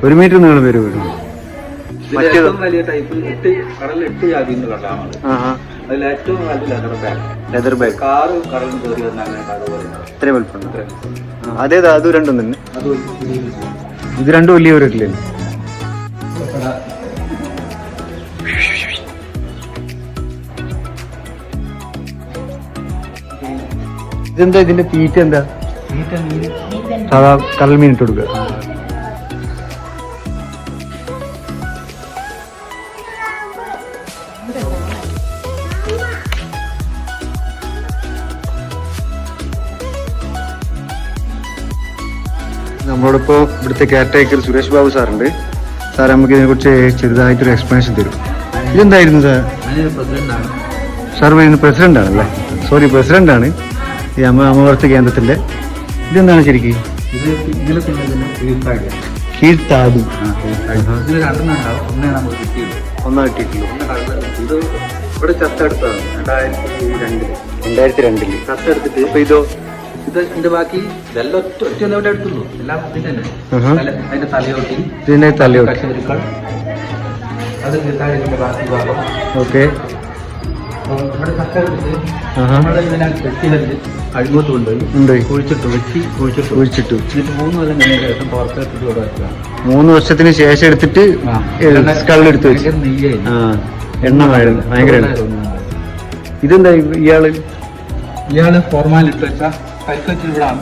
1 metre നീളം വരും വീട്. ഏറ്റവും വലിയ ടൈപ്പ് 8 ജാതിന്ന് കണ്ടാണ്. അതിൽ ഏറ്റവും വലിയ ലെതർ ബാഗ് കാറ് കടലിൽ കയറി വന്ന അങ്ങനെ അതുപോലെ ഇത്രയും വലുപ്പമുണ്ട്. അതേതാ? അത് രണ്ടും തന്നെ. അത് ഇത് രണ്ടും വലിയ വീട്ടില്ലേ? ഇതെന്താ ഇതിന്റെ തീറ്റ? എന്താ സാധാ കടൽ മീൻ ഇട്ട് കൊടുക്കുക? നമ്മളോടൊപ്പം ഇവിടുത്തെ കെയർടേക്കർ സുരേഷ് ബാബു സാറുണ്ട്. സാർ നമുക്ക് ഇതിനെ കുറിച്ച് ചെറുതായിട്ടൊരു എക്സ്പ്ലനേഷൻ തരും. ഇതെന്തായിരുന്നു സാർ? സാർ ഇന്ന് പ്രസിഡന്റ് ആണല്ലേ? സോറി, പ്രസിഡന്റ് ആണ് ഈ അമവർത്തി കേന്ദ്രത്തിന്റെ. ഇതെന്താണ് ശരിക്കും? കീഴ്ത്താടി. ഒന്നാ കിട്ടിയിട്ടുള്ളൂ. ഇത് ഇവിടെ ചത്തെടുത്തതാണ് 2002 ചത്തെടുത്തിട്ട്. അപ്പൊ ഇതോ? ഇതിന്റെ ബാക്കി ഇതെല്ലാം ഒറ്റ ഇവിടെ എടുത്തുള്ളൂ. എല്ലാം ഇതിന്റെ അതിന്റെ തലയോട്ടി, ഇതിന്റെ തലയോട്ടി. കശേരുക്കൾ, അത് ഇതിന്റെ ബാക്കി ഭാഗം. ഓക്കെ. ഇവിടെ ചത്തെടുത്തിട്ട് നമ്മളെ ഇതിനകത്ത് കെട്ടികളിൽ അഴിമത്ത് കൊണ്ടുപോയി കുഴിച്ചിട്ടു എന്നിട്ട് 3 കൊല്ലം കഴിഞ്ഞ ശേഷം പുറത്തെടുത്തിട്ട് ഇവിടെ വെക്കുക. 3 വർഷത്തിന് ശേഷം എടുത്തിട്ട് സ്കളെടുത്ത് വെച്ച് എണ്ണ ഭയങ്കര. ഇതെന്താ ഇയാള് ഫോർമാലിട്ട് വെച്ചാൽ പരിക്കറ്റ് ഇവിടാണ്.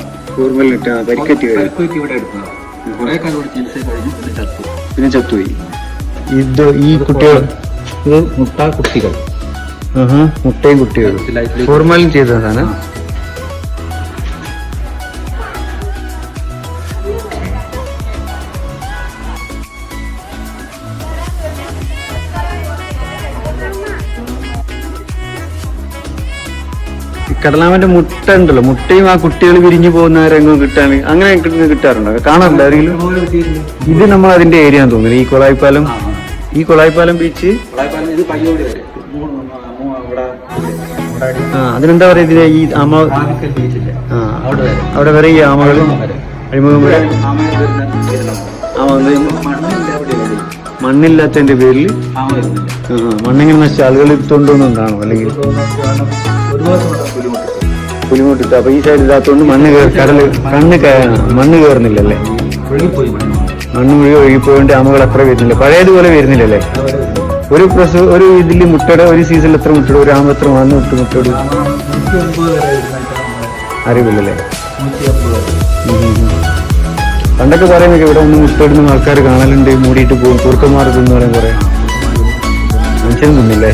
പരിക്കറ്റ് ഇവിടെ എടുക്കുന്നത്. കുറെ കാലം ഇവിടെ ചികിത്സ കഴിഞ്ഞ് പിന്നെ ചത്തുപോയി. ഇത് ഈ കുട്ടികൾ ഇത് കുട്ടികൾ മുട്ടയും കുട്ടികളും ഫോർമാലിൻ ചെയ്തതാണ്. കടലാമന്റെ മുട്ട ഉണ്ടല്ലോ, മുട്ടയും ആ കുട്ടികൾ വിരിഞ്ഞു പോകുന്ന രംഗം കിട്ടാണ്. അങ്ങനെ കിട്ടാറുണ്ടോ? കാണാറുണ്ടോ ആരെങ്കിലും? ഇത് നമ്മൾ അതിന്റെ ഏരിയ തോന്നുന്നു. ഈ കൊളായിപ്പാലം ബീച്ച്. അതിനെന്താ പറയാ? ഇതിനെ ഈ ആമ അവിടെ വരെ ഈ ആമകൾ അഴിമുഖം വരെ മണ്ണില്ലാത്തതിന്റെ പേരിൽ മണ്ണിങ്ങനെ നശിച്ച ആളുകൾ എടുത്തോണ്ടോന്നും കാണും. അല്ലെങ്കിൽ പുലിമുട്ടിട്ട്. അപ്പൊ ഈ സൈഡ് ഇല്ലാത്തോണ്ട് മണ്ണ് കയറുന്നില്ലല്ലേ? മണ്ണ് മുഴുവൻ ഒഴുകിപ്പോയിട്ട് ആമകൾ അത്ര വരുന്നില്ല, പഴയതുപോലെ വരുന്നില്ലല്ലേ? ഒരു ഇതില് മുട്ടയുടെ ഒരു സീസണിൽ എത്ര മുട്ടയുടെ ഒരു ആമ എത്ര വന്ന് മുട്ടയോട് അറിവില്ലല്ലേ? പണ്ടൊക്കെ പറയുന്നൊക്കെ ഇവിടെ ഒന്ന് മുട്ടയിടുന്ന ആൾക്കാർ കാണലുണ്ട്, മൂടിയിട്ട് പോകും, കുറുക്കന്മാർ തിന്നു പറയാൻ കുറെ. മനുഷ്യനും തിന്നില്ലേ?